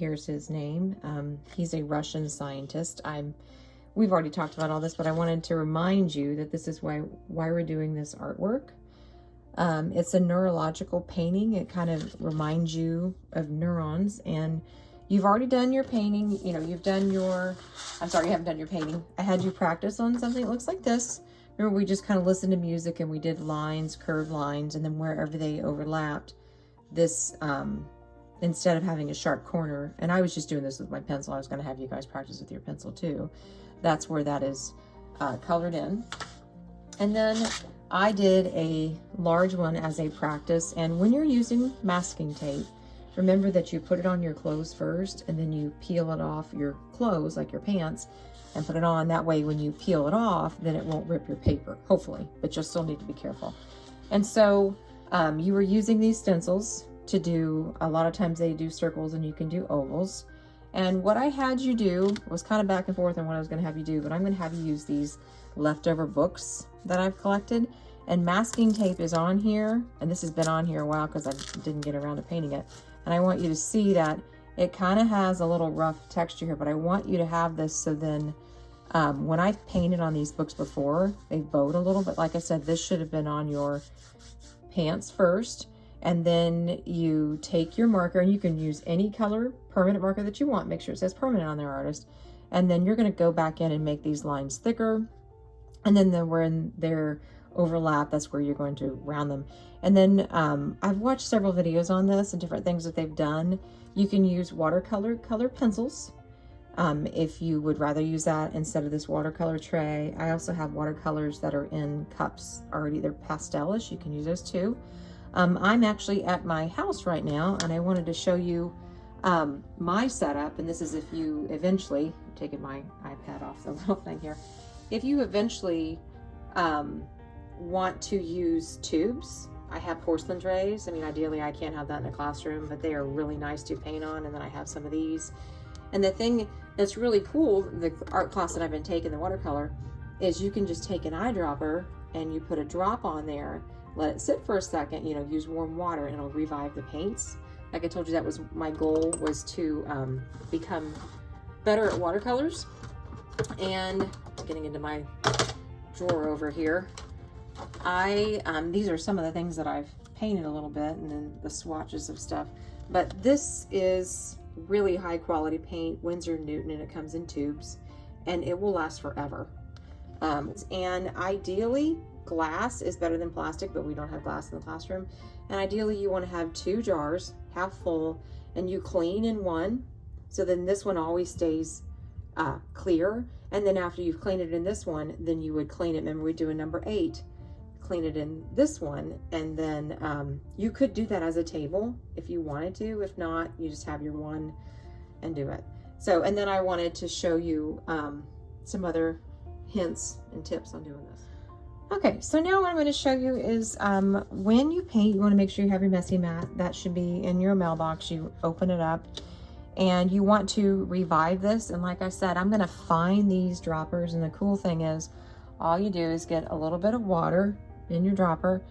here's his name. He's a Russian scientist. We've already talked about all this, but I wanted to remind you that this is why we're doing this artwork. It's a neurological painting. It kind of reminds you of neurons, and you've already done your painting. You know, you've done your, I'm sorry, you haven't done your painting. I had you practice on something that looks like this. Remember, we just kind of listened to music and we did lines, curved lines, and then wherever they overlapped, this, instead of having a sharp corner, and I was just doing this with my pencil. I was going to have you guys practice with your pencil too. That's where that is colored in. And then I did a large one as a practice. And when you're using masking tape, remember that you put it on your clothes first, and then you peel it off your clothes, like your pants, and put it on. That way, when you peel it off, then it won't rip your paper, hopefully, but you'll still need to be careful. And so you were using these stencils to do, a lot of times they do circles and you can do ovals. And what I had you do was kind of back and forth on what I was going to have you do, but I'm going to have you use these leftover books that I've collected. And masking tape is on here, and this has been on here a while because I didn't get around to painting it. And I want you to see that it kind of has a little rough texture here, but I want you to have this so then when I've painted on these books before, they bowed a little bit. Like I said, this should have been on your pants first, and then you take your marker, and you can use any color permanent marker that you want. Make sure it says permanent on there, artist. And then you're going to go back in and make these lines thicker, and then where in their overlap, that's where you're going to round them. And then I've watched several videos on this and different things that they've done. You can use watercolor pencils if you would rather use that instead of this watercolor tray. I also have watercolors that are in cups already. They're pastelish. You can use those too. I'm actually at my house right now, and I wanted to show you my setup. And this is if you eventually, I'm taking my iPad off the little thing here. If you eventually want to use tubes, I have porcelain trays. I mean, ideally I can't have that in a classroom, but they are really nice to paint on. And then I have some of these. And the thing that's really cool, the art class that I've been taking, the watercolor, is you can just take an eyedropper and you put a drop on there, let it sit for a second, you know, use warm water, and it'll revive the paints. Like I told you, that was my goal, was to become better at watercolors. And getting into my drawer over here, these are some of the things that I've painted a little bit, and then the swatches of stuff. But this is really high quality paint, Winsor & Newton, and it comes in tubes, and it will last forever. And ideally, glass is better than plastic, but we don't have glass in the classroom. And ideally, you want to have 2 jars, half full, and you clean in one, so then this one always stays clear. And then after you've cleaned it in this one, then you would clean it. Remember, we do a number 8. Clean it in this one, and then you could do that as a table if you wanted to. If not, you just have your one and do it. So, and then I wanted to show you some other hints and tips on doing this. Okay, so now what I'm going to show you is when you paint, you want to make sure you have your messy mat. That should be in your mailbox. You open it up, and you want to revive this. And like I said, I'm going to find these droppers, and the cool thing is all you do is get a little bit of water in your dropper,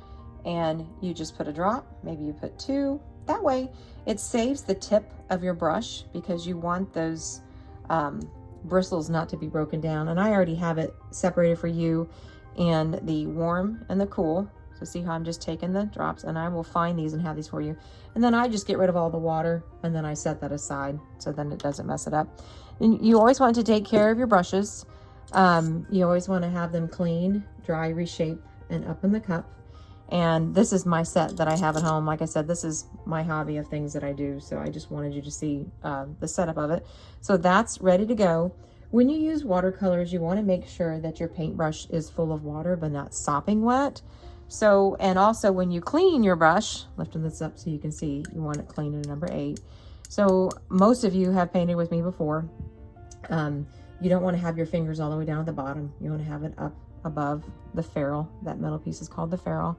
and you just put a drop, maybe you put 2. That way it saves the tip of your brush, because you want those bristles not to be broken down. And I already have it separated for you in the warm and the cool. So see how I'm just taking the drops, and I will find these and have these for you. And then I just get rid of all the water, and then I set that aside so then it doesn't mess it up. And you always want to take care of your brushes. You always want to have them clean, dry, reshape, and up in the cup. And this is my set that I have at home. Like I said, this is my hobby of things that I do, so I just wanted you to see the setup of it. So that's ready to go. When you use watercolors, you want to make sure that your paintbrush is full of water but not sopping wet. So, and also when you clean your brush, lifting this up so you can see, you want it clean in number 8. So most of you have painted with me before. You don't want to have your fingers all the way down at the bottom. You want to have it up above the ferrule. That metal piece is called the ferrule.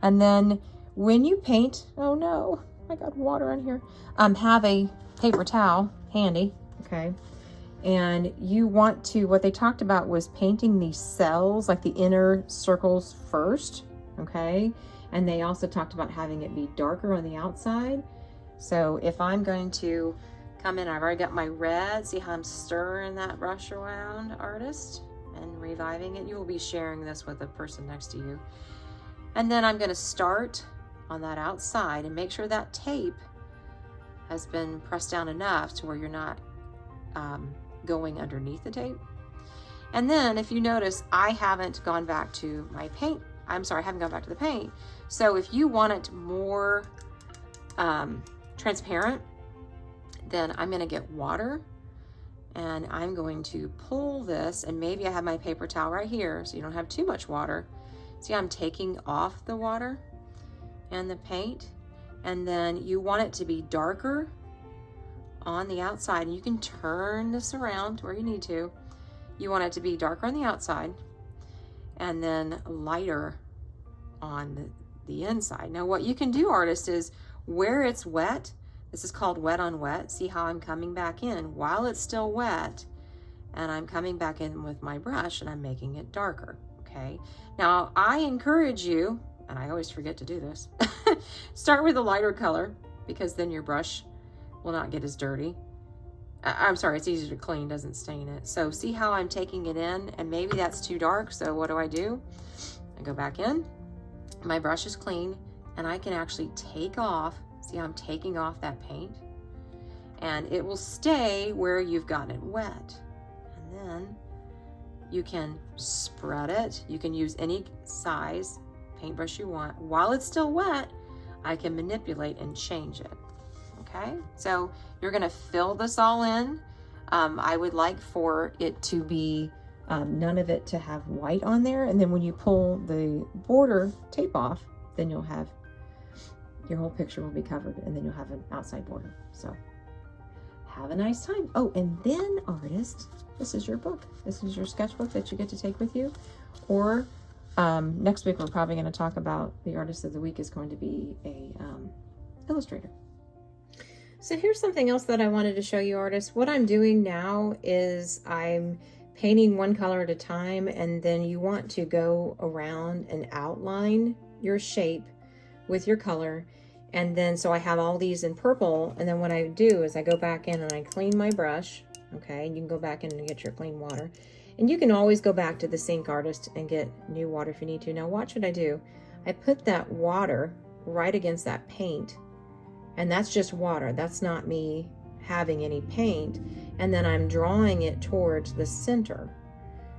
And then when you paint, oh no, I got water in here. Have a paper towel handy, okay? And you want to, what they talked about was painting these cells, like the inner circles first, okay? And they also talked about having it be darker on the outside. So if I'm going to come in. I've already got my red. See how I'm stirring that brush around, artist, and reviving it. You will be sharing this with the person next to you. And then I'm going to start on that outside and make sure that tape has been pressed down enough to where you're not going underneath the tape. And then if you notice, I haven't gone back to my paint. I'm sorry, I haven't gone back to the paint. So if you want it more transparent, then I'm going to get water and I'm going to pull this, and maybe I have my paper towel right here so you don't have too much water. See, I'm taking off the water and the paint, and then you want it to be darker on the outside, and you can turn this around where you need to. You want it to be darker on the outside and then lighter on the inside. Now what you can do, artist, is where it's wet, this is called wet on wet. See how I'm coming back in while it's still wet, and I'm coming back in with my brush and I'm making it darker, okay? Now I encourage you, and I always forget to do this, start with a lighter color because then your brush will not get as dirty. I'm sorry, it's easier to clean, doesn't stain it. So see how I'm taking it in, and maybe that's too dark, so what do? I go back in, my brush is clean, and I can actually take off, see how I'm taking off that paint, and it will stay where you've gotten it wet. And then you can spread it. You can use any size paintbrush you want. While it's still wet, I can manipulate and change it. Okay, so you're gonna fill this all in. I would like for it to be none of it to have white on there, and then when you pull the border tape off, then you'll have, your whole picture will be covered, and then you'll have an outside border. So have a nice time. Oh, and then artist, this is your book. This is your sketchbook that you get to take with you. Or next week we're probably going to talk about the artist of the week is going to be a illustrator. So here's something else that I wanted to show you, artists. What I'm doing now is I'm painting one color at a time, and then you want to go around and outline your shape with your color. And then, so I have all these in purple, and then what I do is I go back in and I clean my brush, okay? And you can go back in and get your clean water. And you can always go back to the sink, artist, and get new water if you need to. Now watch what I do. I put that water right against that paint, and that's just water. That's not me having any paint. And then I'm drawing it towards the center.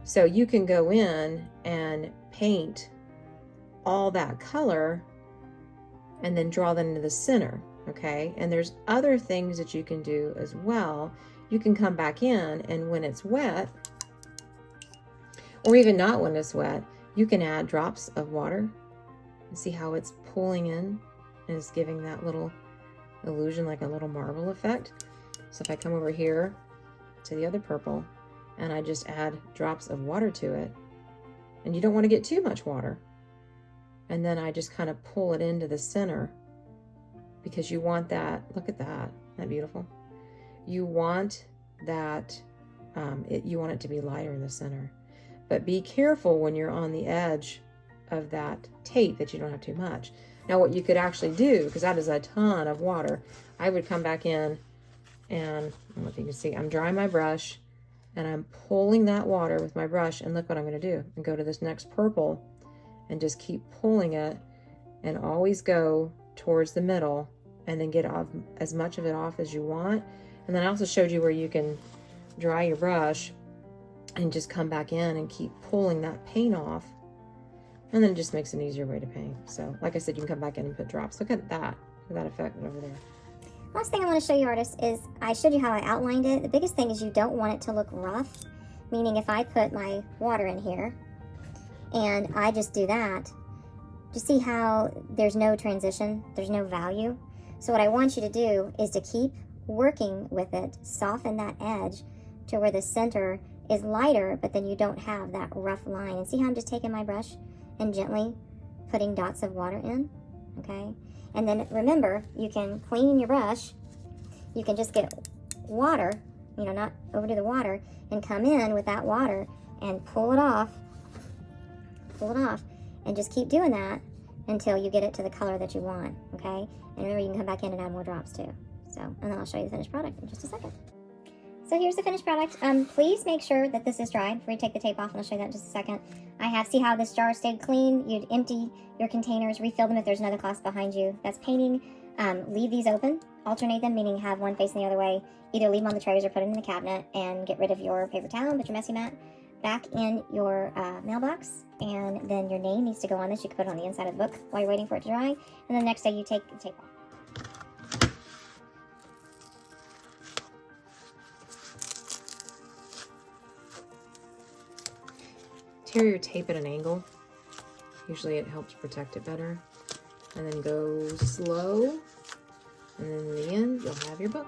So you can go in and paint all that color and then draw that into the center, okay? And there's other things that you can do as well. You can come back in, and when it's wet, or even not when it's wet, you can add drops of water. See how it's pulling in and it's giving that little illusion, like a little marble effect. So if I come over here to the other purple and I just add drops of water to it, and you don't want to get too much water, and then I just kind of pull it into the center, because you want that, look at that, isn't that beautiful? You want that, you want it to be lighter in the center. But be careful when you're on the edge of that tape that you don't have too much. Now what you could actually do, because that is a ton of water, I would come back in and, I don't know if you can see, I'm drying my brush and I'm pulling that water with my brush, and look what I'm going to do, and go to this next purple and just keep pulling it, and always go towards the middle, and then get off as much of it off as you want. And then I also showed you where you can dry your brush and just come back in and keep pulling that paint off, and then it just makes an easier way to paint. So like I said, you can come back in and put drops. Look at that, effect over there. Last thing I want to show you, artists, is I showed you how I outlined it. The biggest thing is you don't want it to look rough, meaning if I put my water in here and I just do that, just see how there's no transition, there's no value. So what I want you to do is to keep working with it, soften that edge to where the center is lighter, but then you don't have that rough line. And see how I'm just taking my brush and gently putting dots of water in, okay? And then remember, you can clean your brush. You can just get water, you know, not overdo the water, and come in with that water and pull it off, and just keep doing that until you get it to the color that you want, okay? And remember, you can come back in and add more drops too. So, and then I'll show you the finished product in just a second. So here's the finished product. Please make sure that this is dry before you take the tape off, and I'll show you that in just a second. See how this jar stayed clean? You'd empty your containers, refill them if there's another class behind you that's painting. Leave these open, alternate them, meaning have one facing the other way. Either leave them on the trays or put them in the cabinet, and get rid of your paper towel and put your messy mat back in your mailbox. And then your name needs to go on this. You can put it on the inside of the book while you're waiting for it to dry. And then the next day you take the tape off. Tear your tape at an angle. Usually it helps protect it better. And then go slow. And then in the end, you'll have your book.